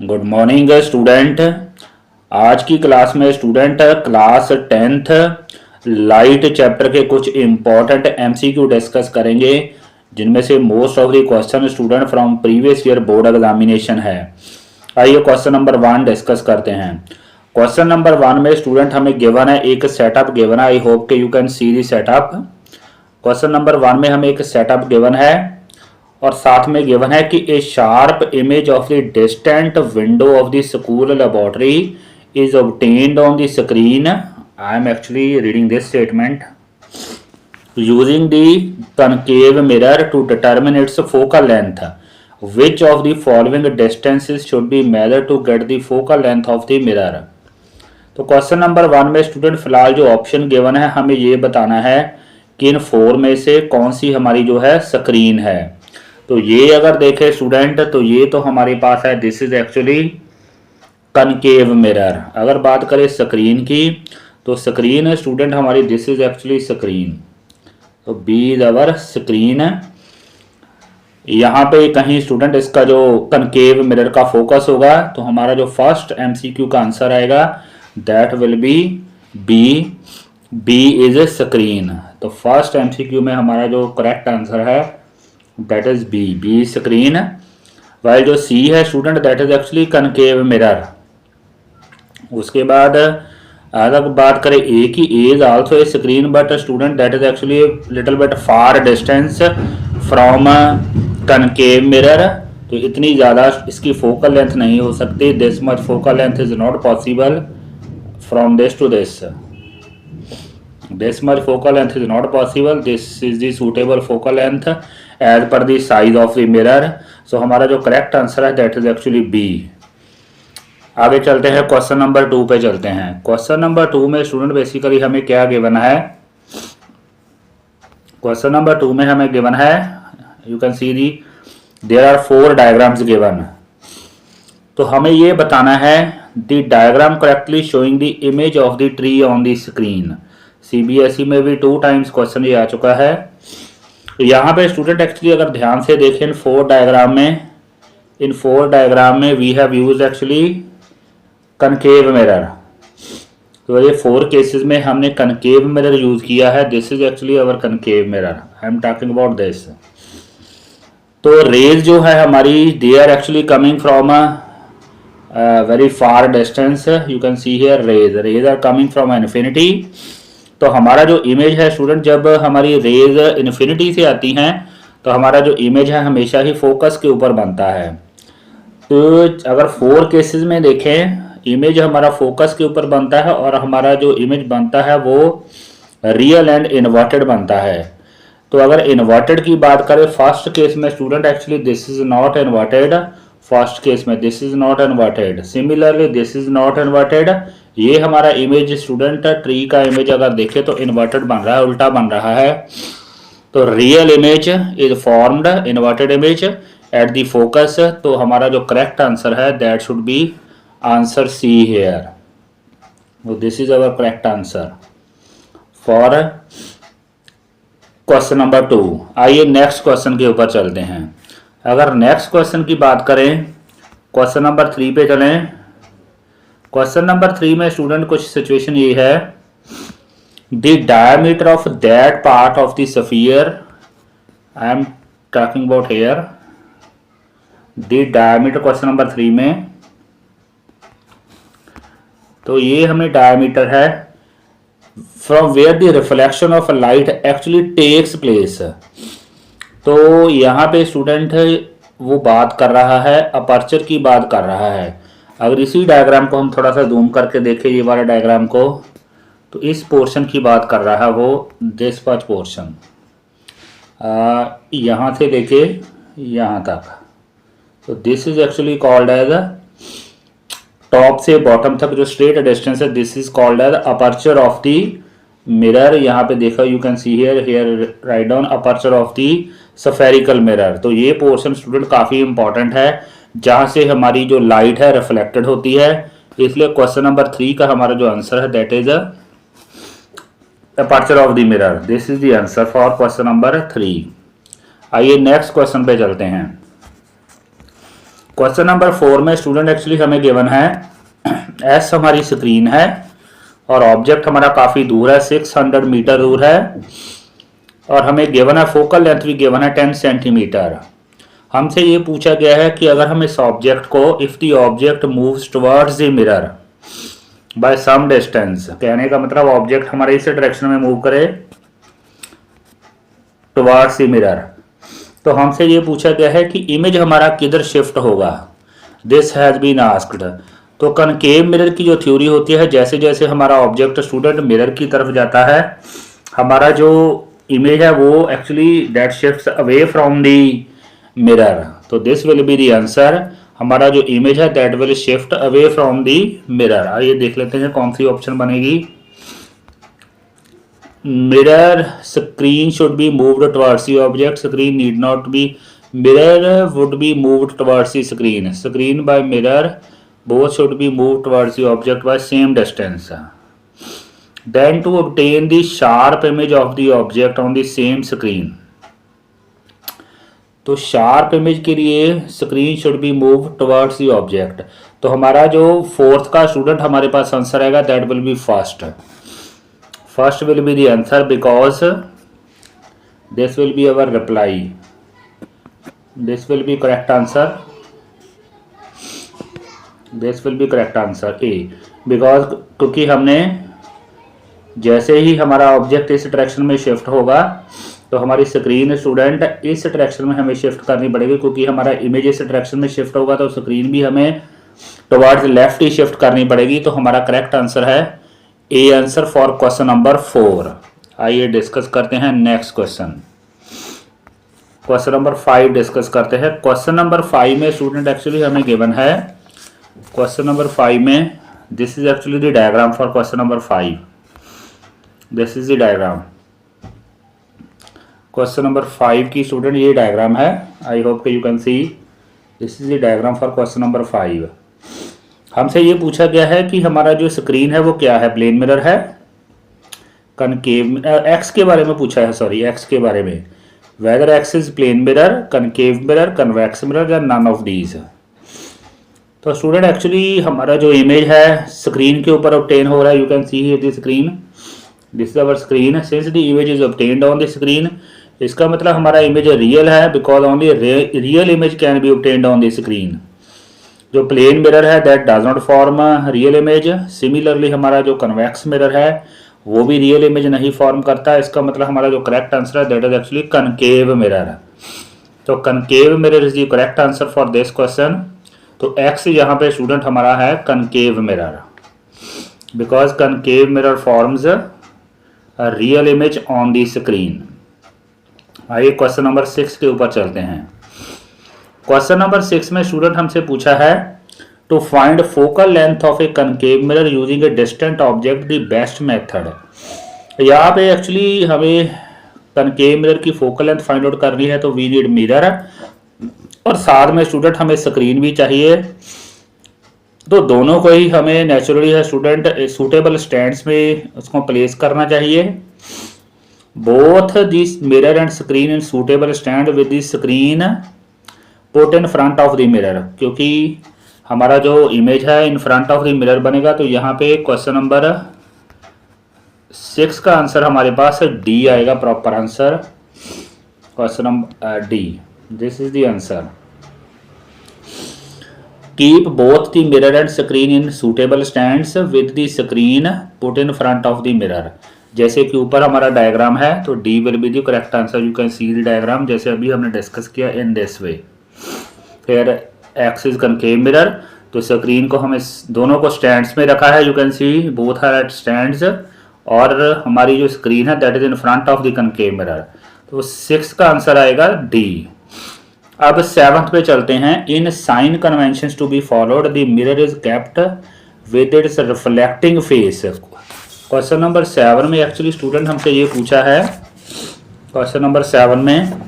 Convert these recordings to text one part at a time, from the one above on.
Good morning student. आज की class में student class 10th light chapter के कुछ इम्पोर्टेंट एमसीक्यू डिस्कस करेंगे, जिनमें से most of the question student from previous year board examination है। आइए क्वेश्चन नंबर 1 डिस्कस करते हैं। क्वेश्चन नंबर 1 में स्टूडेंट हमें गिवन है, एक सेटअप गिवन है। आई होप के you can see the setup. Question number 1 में हमें एक सेटअप गिवन है और साथ में गिवन है कि a sharp image of the distant window of the school laboratory is obtained on the screen. I am actually reading this statement. Using the concave mirror to determine its focal length, which of the following distances should be measured to get the focal length of the mirror। तो question number 1 में student फिलहाल जो option given है, हमें ये बताना है कि इन 4 में से कौन सी हमारी जो है स्क्रीन है। तो ये अगर देखें स्टूडेंट, तो ये तो हमारे पास है, this is actually concave mirror. अगर बात करें स्क्रीन की, तो स्क्रीन स्टूडेंट हमारी दिस इज एक्चुअली स्क्रीन। तो बी इज अवर स्क्रीन। यहाँ पे कहीं स्टूडेंट इसका जो कनकेव मिरर का फोकस होगा, तो हमारा जो फर्स्ट एमसीक्यू का आंसर आएगा that will be B. B is a screen. तो फर्स्ट एमसीक्यू में हमारा जो करेक्ट आंसर है that is B, B screen. While जो सी है student that is actually concave mirror. उसके बाद अगर बात करें ए की, A is also a screen but student that is actually little bit far distance from concave mirror. तो इतनी ज़्यादा इसकी फोकल लेंथ नहीं हो सकती। This much focal length is not possible from this to this. This much focal length is not possible. This is the suitable focal length as per the size of the mirror. So हमारा जो correct answer है that is actually B। आगे चलते हैं, question number 2 पे चलते हैं। Question number 2 में स्टूडेंट बेसिकली हमें क्या गिवन है? क्वेश्चन नंबर 2 में हमें गिवन है, you can see the there are 4 diagrams given. तो हमें ये बताना है the diagram correctly showing the image of the tree on the screen. CBSE में भी 2 times क्वेश्चन ये आ चुका है। यहाँ पे स्टूडेंट एक्चुअली अगर ध्यान से देखें इन 4 डायग्राम में we have used actually concave mirror. तो ये 4 केसेस में हमने कनकेव मिरर यूज किया है। This is actually our concave mirror, I am talking about this. तो रेज जो है हमारी they are actually coming from a very far distance. You can see here rays are coming from infinity. तो हमारा जो image है student, जब हमारी रेज इन्फिनिटी से आती हैं तो हमारा जो इमेज है हमेशा ही फोकस के ऊपर बनता है। तो अगर 4 केसेस में देखें, इमेज हमारा फोकस के ऊपर बनता है और हमारा जो इमेज बनता है वो रियल एंड इन्वर्टेड बनता है। तो अगर इन्वर्टेड की बात करें फर्स्ट केस में student actually this is not inverted. First case में this is not inverted, similarly this is not inverted. ये हमारा इमेज स्टूडेंट ट्री का इमेज अगर देखें तो इन्वर्टेड बन रहा है, उल्टा बन रहा है। तो real image is formed inverted image at the focus. तो हमारा जो करेक्ट आंसर है that should be answer C here. This is our correct answer for question number 2। आइए नेक्स्ट क्वेश्चन के ऊपर चलते हैं। अगर नेक्स्ट क्वेश्चन की बात करें, क्वेश्चन नंबर 3 पे चलें। क्वेश्चन नंबर 3 में स्टूडेंट कुछ सिचुएशन ये है, the diameter of that part of the sphere, I am talking about here the diameter. Question number 3 में तो ये हमें डायमीटर है from where the reflection of light actually takes place. तो यहाँ पे स्टूडेंट वो बात कर रहा है, अपर्चर की बात कर रहा है। अगर इसी डायग्राम को हम थोड़ा सा जूम करके देखें, ये वाला डायग्राम को, तो इस पोर्शन की बात कर रहा है वो, दिस पार्ट पोर्शन, यहाँ से लेके यहाँ तक। तो this is actually called as top से बॉटम तक जो स्ट्रेट डिस्टेंस है, this is called as aperture of the mirror. यहाँ पे देखा, you can see here write down aperture of the spherical mirror. तो ये पोर्शन स्टूडेंट काफ़ी इंपॉर्टेंट है, जहाँ से हमारी जो लाइट है रिफ्लेक्टेड होती है। इसलिए क्वेश्चन नंबर 3 का हमारा जो आंसर है that is aperture of the mirror. This is the answer for question number 3। आइए नेक्स्ट क्वेश्चन पे चलते हैं। क्वेश्चन नंबर 4 में स्टूडेंट एक्चुअली हमें गिवन है एस हमारी स्क्रीन है और ऑब्जेक्ट हमारा काफ़ी दूर है, 600 मीटर दूर है, और हमें गिवन है फोकल लेंथ भी गिवन है 10 सेंटीमीटर। हमसे ये पूछा गया है कि अगर हम इस ऑब्जेक्ट को if the object moves towards the mirror by some distance, कहने का मतलब ऑब्जेक्ट हमारे इस डायरेक्शन में मूव करे टुवर्ड्स द मिरर, तो हमसे ये पूछा गया है कि इमेज हमारा किधर शिफ्ट होगा। This has been asked. तो कनकेव मिरर की जो थ्योरी होती है, जैसे जैसे हमारा ऑब्जेक्ट स्टूडेंट मिरर की तरफ जाता है, हमारा जो इमेज है वो actually that shifts away from the mirror. तो this will be the answer. हमारा जो इमेज है that will shift away from the mirror. आइए देख लेते हैं कौन सी ऑप्शन बनेगी। Mirror screen should be moved towards the object, screen need not be, mirror would be moved towards the screen, screen by mirror both should be moved towards the object by same distance. Then to obtain the sharp image of the object on the same screen, तो sharp image के लिए screen should B move towards the object. तो हमारा जो fourth का student हमारे पास answer आएगा that will B first. First will be the answer because this will be our reply, this will B correct answer, this will B correct answer A, because क्योंकि हमने जैसे ही हमारा ऑब्जेक्ट इस direction में shift होगा तो हमारी स्क्रीन स्टूडेंट इस डायरेक्शन में हमें शिफ्ट करनी पड़ेगी, क्योंकि हमारा इमेज इस डायरेक्शन में शिफ्ट होगा तो स्क्रीन भी हमें टुवर्ड्स लेफ्ट ही शिफ्ट करनी पड़ेगी। तो हमारा करेक्ट आंसर है A answer for question number 4। आइए डिस्कस करते हैं next question. Question number 5 discuss करते हैं। क्वेश्चन नंबर 5 में स्टूडेंट एक्चुअली हमें गिवन है, क्वेश्चन नंबर 5 में this is actually the diagram for question number 5, this is the diagram. Question number 5 की स्टूडेंट ये डायग्राम है, I hope you can C, this is the diagram for question number 5। हमसे ये पूछा गया है कि हमारा जो स्क्रीन है वो क्या है, प्लेन मिरर है, कनकेव, एक्स के बारे में पूछा है, सॉरी एक्स के बारे में, whether X is plane mirror, concave mirror, convex mirror या नन ऑफ दीज। तो स्टूडेंट एक्चुअली हमारा जो इमेज है स्क्रीन के ऊपर ऑब्टेन हो रहा है, you can see here the screen, this is our screen, since the image is obtained on the screen, इसका मतलब हमारा इमेज रियल है, because only real image can be obtained on the screen. जो plane mirror है that does not form real image. Similarly हमारा जो convex mirror है वो भी रियल इमेज नहीं फॉर्म करता, इसका मतलब हमारा जो करेक्ट आंसर है that is actually concave mirror. तो concave mirror is the correct answer for this question. तो एक्स यहाँ पे स्टूडेंट हमारा है concave mirror, because concave mirror forms a real image on the screen. आइए क्वेश्चन नंबर 6 के ऊपर चलते हैं। क्वेश्चन नंबर 6 में स्टूडेंट हमसे पूछा है to find focal length of a concave mirror using a distant object the best method. यहाँ पे एक्चुअली हमें कनकेव मिरर की फोकल लेंथ फाइंड आउट करनी है, तो वी नीड मिरर और साथ में स्टूडेंट हमें स्क्रीन भी चाहिए। तो दोनों को ही हमें नेचुरली है स्टूडेंट सूटेबल स्टैंड्स में उसको प्लेस करना चाहिए। Both this mirror and screen in suitable stand with the screen put in front of the mirror, क्योंकि हमारा जो इमेज है इन फ्रंट ऑफ द मिरर बनेगा। तो यहाँ पे क्वेश्चन नंबर 6 का आंसर हमारे पास डी आएगा, proper answer question number D, this is the answer. Keep both the mirror and screen in suitable stands with the screen put in front of the mirror. जैसे कि ऊपर हमारा diagram है तो D will be the correct answer, you can see the diagram जैसे अभी हमने discuss किया इन दिस वे। फिर एक्स इज कनकेव मिरर, तो स्क्रीन को हमें दोनों को स्टैंड्स में रखा है, you can see both are at stands, और हमारी जो स्क्रीन है that is in front of the concave mirror. तो 6 का आंसर आएगा डी। अब 7th पे चलते हैं। In sign conventions to be followed the mirror is kept with its reflecting face. Question number 7 में एक्चुअली स्टूडेंट हमसे ये पूछा है, क्वेश्चन नंबर 7 में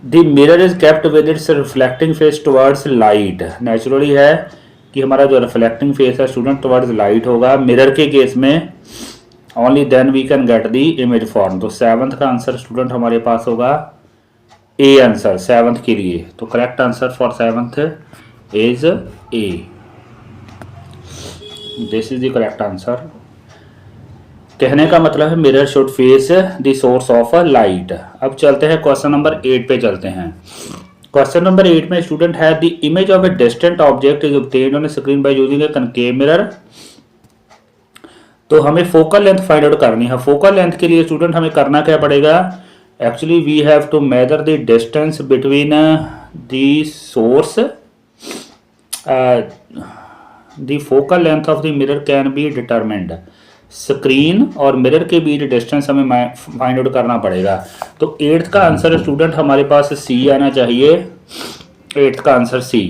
the mirror is kept with its reflecting face towards light. Naturally है कि हमारा जो रिफ्लेक्टिंग फेस है स्टूडेंट टुवर्ड्स लाइट होगा मिरर के केस में, only then we can get the image form. तो 7th का आंसर स्टूडेंट हमारे पास होगा ए आंसर सेवंथ के लिए। तो correct answer for seventh is a. This is the correct answer. कहने का मतलब है mirror should face the source of light. अब चलते हैं क्वेश्चन नंबर 8 पे चलते हैं। क्वेश्चन नंबर 8 में स्टूडेंट है the image of a distant object is obtained on a screen by using a concave mirror. तो हमें फोकल लेंथ फाइंड आउट करनी है। फोकल लेंथ के लिए स्टूडेंट हमें करना क्या पड़ेगा, actually we have to measure the distance between the source, the focal length of the mirror can be determined. Screen और मिरर के बीच डिस्टेंस हमें फाइंड आउट करना पड़ेगा। तो 8th का आंसर स्टूडेंट हमारे पास सी आना चाहिए। 8th का आंसर सी।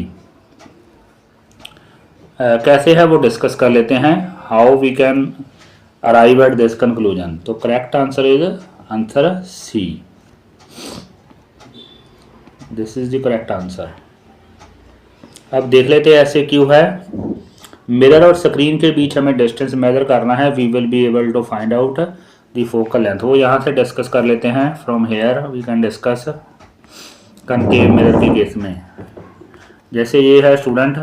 कैसे है वो डिस्कस कर लेते हैं, how we can arrive at this conclusion. तो correct answer is answer C. This is the correct answer. अब देख लेते हैं ऐसे क्यों है। मिरर और स्क्रीन के बीच हमें डिस्टेंस मेजर करना है। We will be able to find out the focal length. वो यहाँ से डिस्कस कर लेते हैं। From here we can discuss concave mirror के केस में। जैसे ये है स्टूडेंट,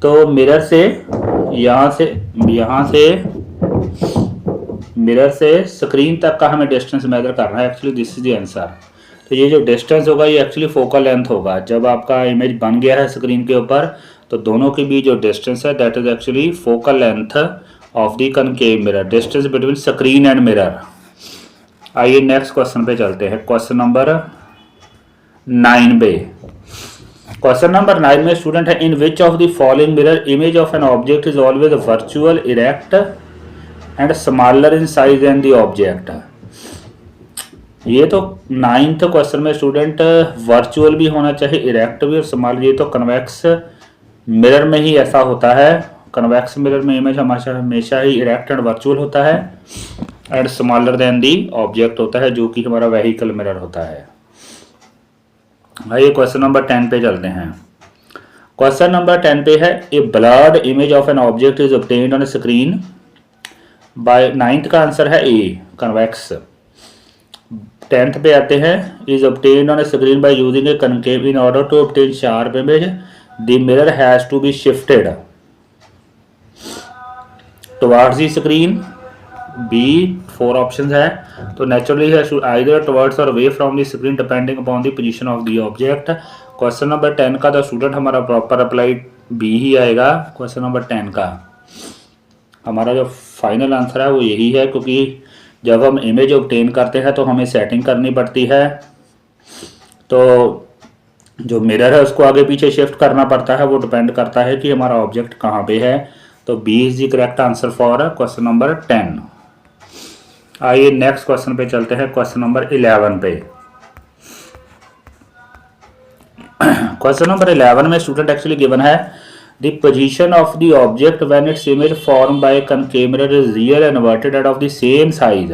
तो मिरर से यहाँ से मिरर से स्क्रीन तक का हमें डिस्टेंस मेजर करना है। Actually this is the answer. तो ये जो डिस्टेंस होगा ये एक्चुअली फोकल लेंथ होगा। जब आपका इमेज बन गया है स्क्रीन के ऊपर तो दोनों के बीच जो डिस्टेंस है that is actually focal length of the concave mirror, distance between screen and mirror. आइए नेक्स्ट क्वेश्चन पे चलते हैं। क्वेश्चन नंबर 9 पे। क्वेश्चन नंबर 9 में स्टूडेंट है in which of the following mirror image of an object is always virtual, erect and smaller in size and the object. ये तो 9th question में स्टूडेंट वर्चुअल भी होना चाहिए, इरेक्ट भी और स्मॉलर। ये तो कन्वेक्स मिरर में ही ऐसा होता है। कन्वेक्स मिरर में इमेज हमेशा ही इरेक्ट एंड वर्चुअल होता है and smaller than the object होता है, जो कि हमारा वेहिकल मिरर होता है। आइए क्वेश्चन नंबर 10 पे चलते हैं। क्वेश्चन नंबर 10 पे है a blurred image of an object is obtained on a screen by. 9th का आंसर है ए, कन्वेक्स। 10th पे आते हैं is obtained on a screen by using a concave. In order to obtain sharp image the mirror has to be shifted towards the screen. B 4 options है, तो naturally है either towards और away from the screen depending upon the position of the object. Question number 10 का the student हमारा proper apply B ही आएगा। Question number 10 का हमारा जो फाइनल आंसर है वो यही है, क्योंकि जब हम इमेज ऑब्टेन करते हैं तो हमें सेटिंग करनी पड़ती है। तो जो मिरर है उसको आगे पीछे शिफ्ट करना पड़ता है। वो डिपेंड करता है कि हमारा ऑब्जेक्ट कहाँ पे है। तो B is the correct answer for question number 10। आइए नेक्स्ट क्वेश्चन पे चलते हैं। क्वेश्चन नंबर 11 पे। क्वेश्चन नंबर 11 में स्टूडेंट एक्चुअली गिवन है the position of the object when its image form by concave mirror is real and inverted end of the same size.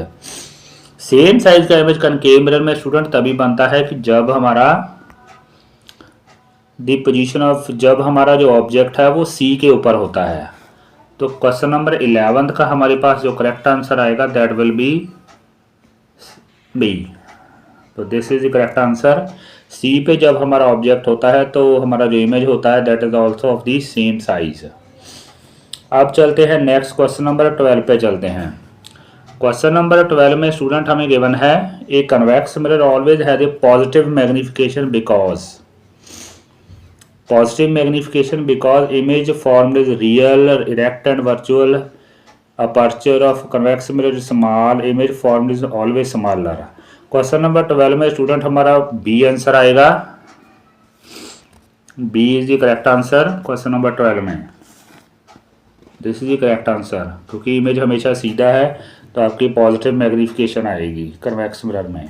Same size का image concave mirror में student तभी बनता है कि जब हमारा द पोजीशन ऑफ, जब हमारा जो ऑब्जेक्ट है वो सी के ऊपर होता है। तो क्वेश्चन नंबर 11 का हमारे पास जो करेक्ट आंसर आएगा दैट विल बी बी। तो this is the correct answer. C पे जब हमारा ऑब्जेक्ट होता है तो हमारा जो इमेज होता है that is also of the same size. अब चलते हैं नेक्स्ट क्वेश्चन नंबर 12 पे चलते हैं। क्वेश्चन नंबर 12 में स्टूडेंट हमें गिवन है a convex mirror always has a positive magnification because. Positive magnification because image formed is real, erect and virtual. Aperture of convex mirror is small. Image formed is always smaller. Question number 12 में student हमारा B answer आएगा। B is the correct answer question number 12 में। This is the correct answer, क्योंकि image हमेशा सीधा है तो आपकी पॉजिटिव मैग्निफिकेशन आएगी कन्वेक्स मिरर में।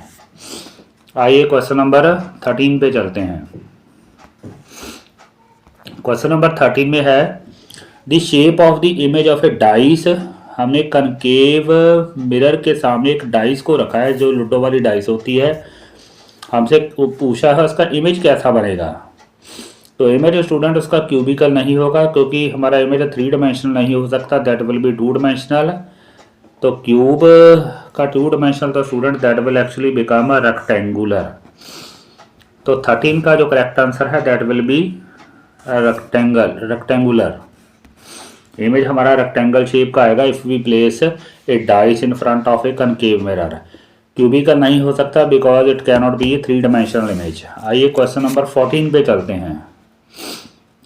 आइए क्वेश्चन नंबर 13 पे चलते हैं। क्वेश्चन नंबर 13 में है the shape of the image of A dice. हमने कनकेव मिरर के सामने एक डाइस को रखा है, जो लूडो वाली डाइस होती है। हमसे पूछा है उसका इमेज कैसा बनेगा। तो इमेज स्टूडेंट उसका क्यूबिकल नहीं होगा, क्योंकि हमारा इमेज 3 डायमेंशनल नहीं हो सकता, दैट विल बी 2 डायमेंशनल। तो क्यूब का 2 डायमेंशनल तो student that will actually become a rectangular. तो 13 का जो करेक्ट आंसर है that will be rectangular. Image हमारा रेक्टेंगल शेप का आएगा if we place a dice in front of a concave mirror. Cubical नहीं हो सकता because it can not be a 3 dimensional image. आइए क्वेश्चन नंबर 14 पे चलते हैं।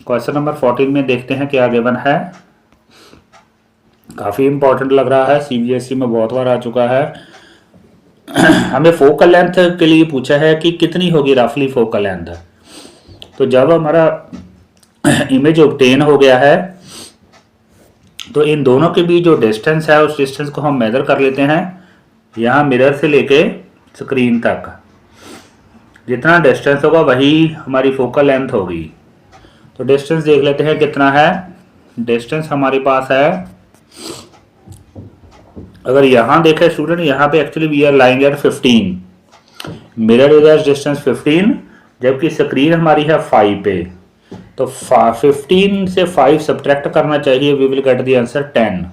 क्वेश्चन नंबर 14 में देखते हैं क्या गिवन है। काफ़ी इंपॉर्टेंट लग रहा है, सीबीएसई में बहुत बार आ चुका है। हमें फोकल लेंथ के लिए पूछा है कि कितनी होगी रफली फोकल लेंथ। तो जब हमारा इमेज ऑब्टेन हो गया है तो इन दोनों के बीच जो डिस्टेंस है उस डिस्टेंस को हम मेजर कर लेते हैं। यहाँ मिरर से लेके स्क्रीन तक जितना डिस्टेंस होगा वही हमारी फोकल लेंथ होगी। तो डिस्टेंस देख लेते हैं कितना है। डिस्टेंस हमारे पास है, अगर यहाँ देखें स्टूडेंट, यहाँ पे actually we are lying at 15, mirror is at distance 15, जबकि स्क्रीन हमारी है 5 पे। तो 15 से 5 सब्ट्रैक्ट करना चाहिए, we will get the answer 10,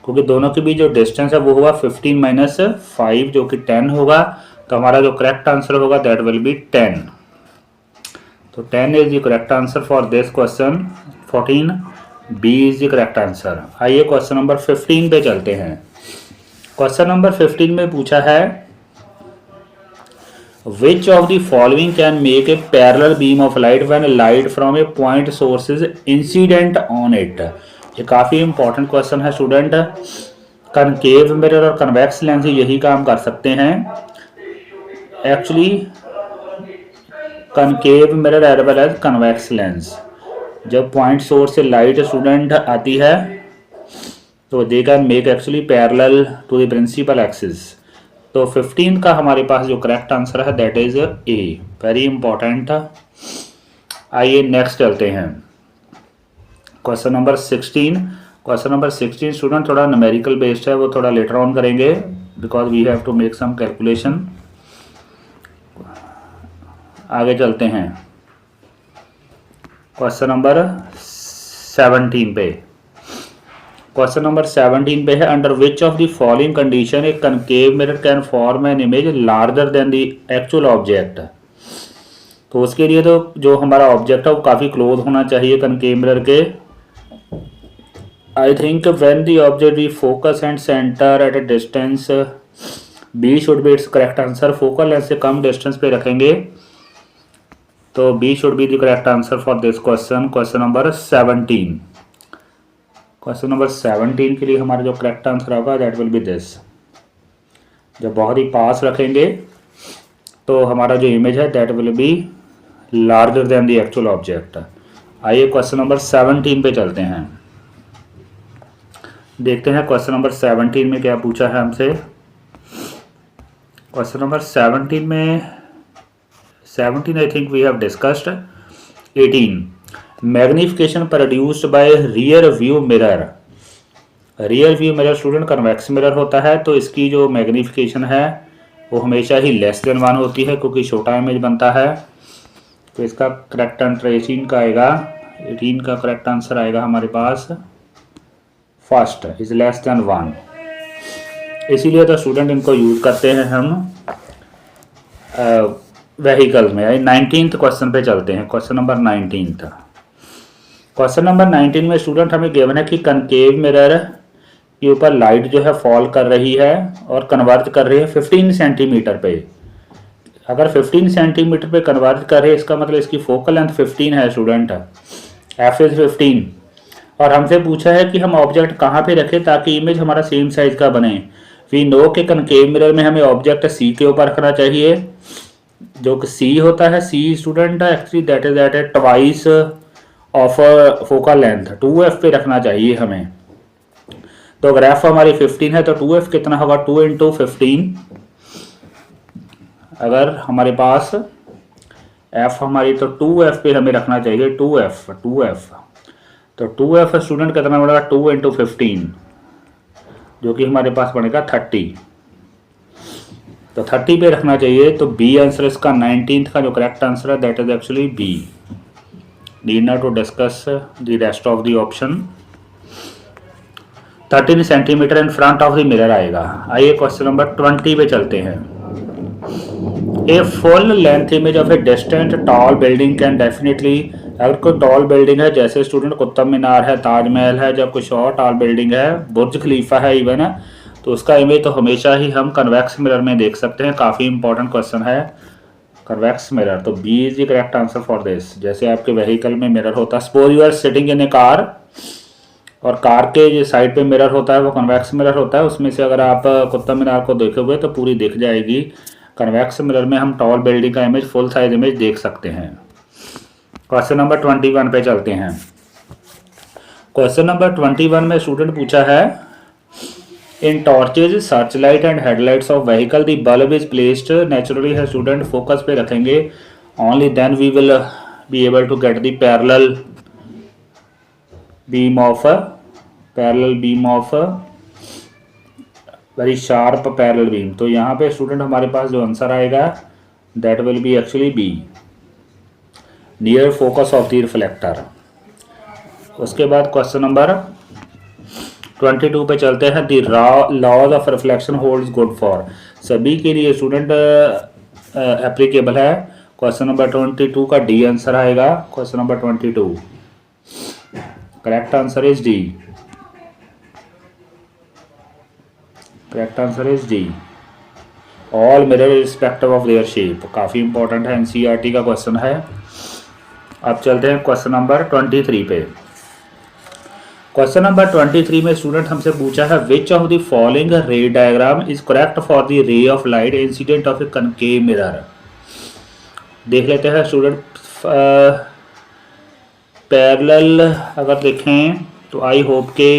क्योंकि दोनों के बीच जो डिस्टेंस है वो हुआ 15 माइनस 5 जो कि 10 होगा। तो हमारा जो करेक्ट आंसर होगा दैट विल बी 10। तो 10 is the correct answer for this question 14, B is the correct answer. आइए क्वेश्चन नंबर 15 पे चलते हैं। क्वेश्चन नंबर 15 में पूछा है Which of the following can make a parallel beam of light when light from a point source is incident on it? ये काफ़ी important question है स्टूडेंट। कनकेव मिरर और कन्वेक्स लेंस यही काम कर सकते हैं actually, concave mirror as well as convex lens. जब पॉइंट सोर्स से लाइट स्टूडेंट आती है तो they can make actually parallel to the principal axis. तो 15 का हमारे पास जो करेक्ट आंसर है that is a, very important. आइए नेक्स्ट चलते हैं question number 16। Question number 16 student थोड़ा न्यूमेरिकल बेस्ड है, वो थोड़ा लेटर ऑन करेंगे because we have to make some calculation. आगे चलते हैं क्वेश्चन नंबर 17 पे। क्वेश्चन नंबर 17 पे है under which of the following condition A concave mirror can form an image larger than the actual object. तो उसके लिए तो जो हमारा ऑब्जेक्ट है वो काफ़ी क्लोज होना चाहिए कनकेव मिरर के। I think when the object we focus and center at a distance, B should be its correct answer. Focal length से कम डिस्टेंस पे रखेंगे तो B should be the correct answer for this question. Question number 17, question number 17 के लिए हमारा जो correct answer होगा दैट विल बी दिस। जब बहुत ही पास रखेंगे तो हमारा जो इमेज है that will be larger than the actual object. आइए क्वेश्चन नंबर 17 पे चलते हैं, देखते हैं क्वेश्चन नंबर 17 में क्या पूछा है हमसे। क्वेश्चन नंबर 17 में 17 I think we have discussed. 18 magnification produced by rear view mirror. Rear view mirror student convex mirror होता है, तो इसकी जो मैग्निफिकेशन है वो हमेशा ही लेस देन 1 होती है क्योंकि छोटा इमेज बनता है। तो इसका करेक्ट आंसर 18 का आएगा। 18 का करेक्ट आंसर आएगा हमारे पास फर्स्ट इज लेस देन 1। इसीलिए तो स्टूडेंट इनको यूज करते हैं हम व्हीकल में। 19th क्वेश्चन पे चलते हैं। Question number 19। क्वेश्चन नंबर 19 में स्टूडेंट हमें गिवन है कि कनकेव मिरर के ऊपर लाइट जो है फॉल कर रही है और कन्वर्ज कर रही है 15 सेंटीमीटर पे। अगर 15 सेंटीमीटर पे कन्वर्ज कर रही है इसका मतलब इसकी फोकल लेंथ 15 है स्टूडेंट, एफ इज 15। और हमसे पूछा है कि हम ऑब्जेक्ट कहाँ पे रखें ताकि इमेज हमारा सेम साइज का बने। वी नो के कनकेव मिरर में हमें ऑब्जेक्ट सी के ऊपर रखना चाहिए, जो कि सी होता है। C student actually that is at a twice of focal length, 2f पे रखना चाहिए हमें। तो अगर f हमारी 15 है तो 2f कितना होगा, 2 इंटू 15। अगर हमारे पास f हमारी तो 2f पे हमें रखना चाहिए 2f। तो 2f स्टूडेंट कितना बनेगा, 2 इंटू 15 जो कि हमारे पास बनेगा 30। तो 30 पे रखना चाहिए। तो बी आंसर इसका 19th का जो करेक्ट आंसर है that is actually B. Need not to discuss the rest of the option. 13 centimetre in front of the mirror आएगा। आइए क्वेश्चन नंबर 20 पे चलते हैं। A full length image of a distant tall building can definitely, अगर कोई tall building है जैसे student Qutub Minar है, ताजमहल है, जब कुछ और टॉल बिल्डिंग है, बुर्ज खलीफा है इवन है, तो उसका इमेज तो हमेशा ही हम कन्वेक्स मिरर में देख सकते हैं। काफ़ी इंपॉर्टेंट क्वेश्चन है कन्वेक्स मिरर। तो B is the correct answer for this. जैसे आपके व्हीकल में मिरर होता है, suppose you are sitting in a car, और कार के जो साइड पे मिरर होता है वो कन्वेक्स मिरर होता है। उसमें से अगर आप कुतुब मीनार को देखोगे तो पूरी दिख जाएगी। कन्वेक्स मिरर में हम टॉल बिल्डिंग का इमेज, फुल साइज इमेज देख सकते हैं। क्वेश्चन नंबर 21 पे चलते हैं। क्वेश्चन नंबर 21 में स्टूडेंट पूछा है, in torches search light and headlights of vehicle the bulb is placed naturally है। स्टूडेंट फोकस पे रखेंगे, only then we will be able to get the parallel beam of very sharp parallel beam. तो यहाँ पे student हमारे पास जो answer आएगा that will be actually B, near focus of the reflector. उसके बाद क्वेश्चन नंबर 22 पे चलते हैं। The laws of reflection holds good for, सभी के लिए स्टूडेंट एप्लीकेबल है। क्वेश्चन नंबर 22 का डी आंसर आएगा। Question number 22 correct answer is D. Correct answer is D. All mirror respective of their shape, काफ़ी इंपॉर्टेंट है, एनसीईआरटी का question है। अब चलते हैं क्वेश्चन नंबर 23 पे। क्वेश्चन नंबर 23 में स्टूडेंट हमसे पूछा है, विच ऑफ द फॉलोइंग रे diagram is correct for the ray of light incident of a concave mirror. देख लेते हैं स्टूडेंट। पैरेलल अगर देखें तो आई होप के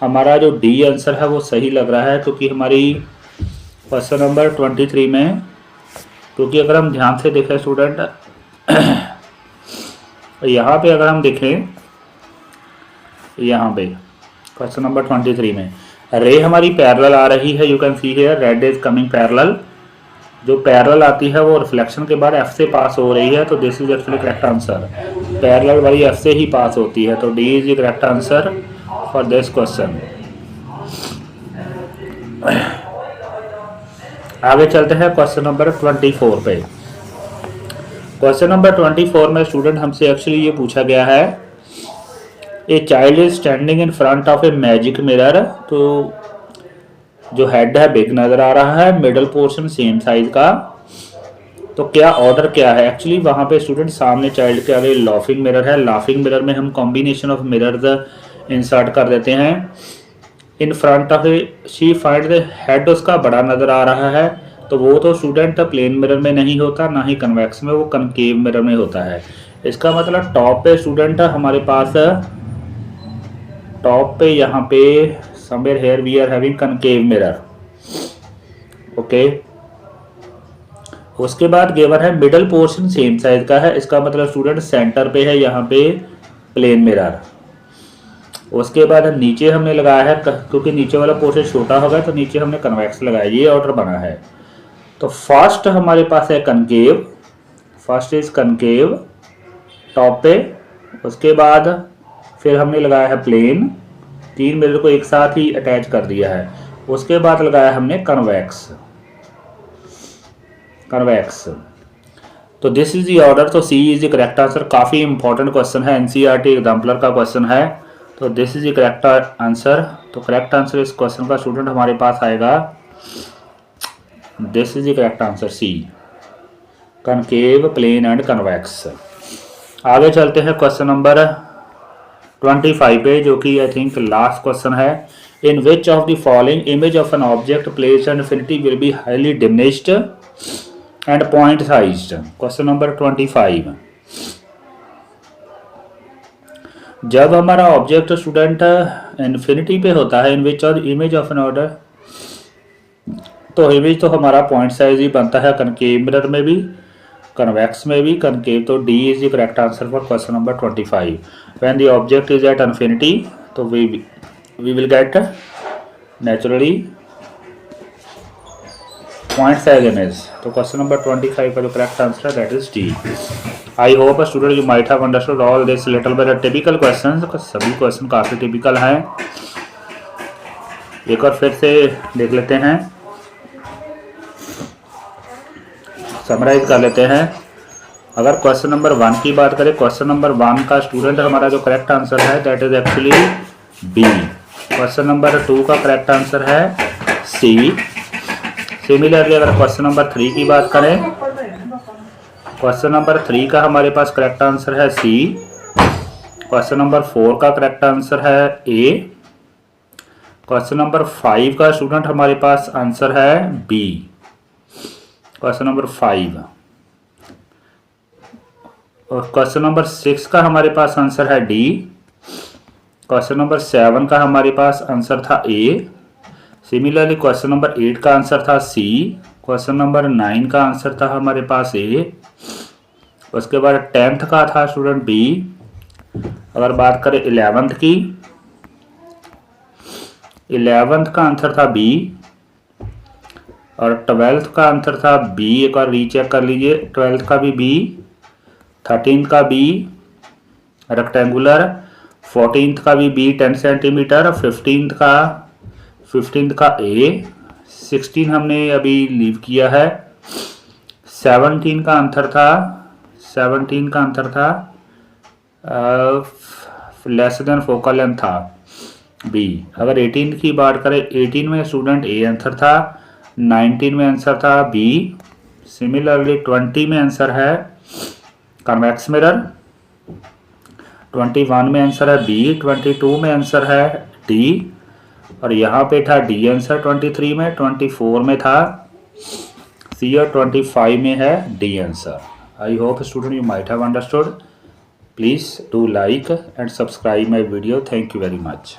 हमारा जो डी आंसर है वो सही लग रहा है, क्योंकि हमारी क्वेश्चन नंबर 23 में, क्योंकि अगर हम ध्यान से देखें स्टूडेंट यहाँ पे अगर हम देखें, यहाँ पे क्वेश्चन नंबर 23 में रे हमारी पैरेलल आ रही है। You can see here red is coming parallel. जो पैरेलल आती है वो रिफ्लेक्शन के बाद एफ से पास हो रही है, तो this is actually correct answer. Parallel वाली एफ से ही पास होती है, तो D is the correct answer for this question. आगे चलते हैं क्वेश्चन नंबर 24 पे। क्वेश्चन नंबर 24 में स्टूडेंट हमसे एक्चुअली ये पूछा गया है, a child is standing in front of a magic mirror. तो जो हेड है बिग नजर आ रहा है, मिडल पोर्शन सेम साइज का। तो क्या ऑर्डर क्या है एक्चुअली वहाँ पे स्टूडेंट, सामने चाइल्ड के आगे लाफिंग मिरर है। लाफिंग मिरर में हम कॉम्बिनेशन ऑफ मिरर्स इंसर्ट कर देते हैं। इन front of she find the head, उसका बड़ा नज़र आ रहा है, तो वो तो स्टूडेंट प्लेन मिरर में नहीं होता, ना ही कन्वेक्स में, वो कनकेव मिरर में होता है। इसका मतलब टॉप पे स्टूडेंट हमारे पास, टॉप पे यहाँ पे somewhere here we are having concave mirror, okay. उसके बाद गिवन है मिडल पोर्शन सेम साइज का है, इसका मतलब स्टूडेंट सेंटर पे है यहाँ पे प्लेन मिरर। उसके बाद नीचे हमने लगाया है, क्योंकि नीचे वाला पोर्शन छोटा होगा तो नीचे हमने कन्वेक्स लगाया, ये ऑर्डर बना है। तो फर्स्ट हमारे पास है concave, first is concave top पे। उसके बाद फिर हमने लगाया है प्लेन, तीन मिरर को एक साथ ही अटैच कर दिया है। उसके बाद लगाया हमने कन्वेक्स, कन्वेक्स। तो दिस इज द ऑर्डर। तो C is the correct answer. काफ़ी इंपॉर्टेंट क्वेश्चन है, एनसीईआरटी एग्जाम्पलर का क्वेश्चन है। तो this is the correct answer. तो करेक्ट आंसर इस क्वेश्चन का स्टूडेंट हमारे पास आएगा, this is the correct answer C, concave, plane and convex. आगे चलते हैं क्वेश्चन नंबर 25 पे, जो कि आई थिंक लास्ट क्वेश्चन है। In which of the following image of an object placed at infinity will be highly diminished and point sized. Question number 25, जब हमारा object student infinity पे होता है, in which of image of an order, तो image तो हमारा point size ही बनता है, कनकेव मिरर में भी, कन्वेक्स में भी, कनकेव। तो D is the correct answer for question number 25। When the object is at infinity, तो we will get naturally point size image. तो क्वेश्चन नंबर 25 का जो करेक्ट आंसर है that is D. I hope student you might have understood all this little bit typical questions. सभी question काफ़ी typical हैं। एक बार फिर से देख लेते हैं, समराइज कर लेते हैं। अगर क्वेश्चन नंबर 1 की बात करें, क्वेश्चन नंबर 1 का स्टूडेंट हमारा जो करेक्ट आंसर है that is actually B. Question number 2 का करेक्ट आंसर है सी। सिमिलरली अगर क्वेश्चन नंबर 3 की बात करें, क्वेश्चन नंबर 3 का हमारे पास करेक्ट आंसर है सी। क्वेश्चन नंबर 4 का करेक्ट आंसर है ए। क्वेश्चन नंबर 5 का स्टूडेंट हमारे पास आंसर है बी। क्वेश्चन नंबर 5 और क्वेश्चन नंबर 6 का हमारे पास आंसर है डी। क्वेश्चन नंबर 7 का हमारे पास आंसर था ए। सिमिलरली क्वेश्चन नंबर 8 का आंसर था सी। क्वेश्चन नंबर 9 का आंसर था हमारे पास ए। उसके बाद 10th का था स्टूडेंट बी। अगर बात करें 11th की, 11th का आंसर था बी और 12th का आंसर था बी। एक बार रीचेक कर लीजिए, 12th का भी बी, 13th का बी रेक्टेंगुलर, 14th का भी बी 10 सेंटीमीटर, 15th का ए, 16 हमने अभी लीव किया है, 17 का आंसर था लेस देन फोकल लेंथ था बी। अगर 18 की बात करें, 18 में स्टूडेंट ए आंसर था, 19 में आंसर था बी। सिमिलरली 20 में आंसर है कन्वेक्स मिरर, 21 में आंसर है बी, 22 में आंसर है डी और यहाँ पे था डी आंसर 23 में, 24 में था सी और 25 में है D answer. I hope student you might have understood. Please do like and subscribe my video. Thank you very much.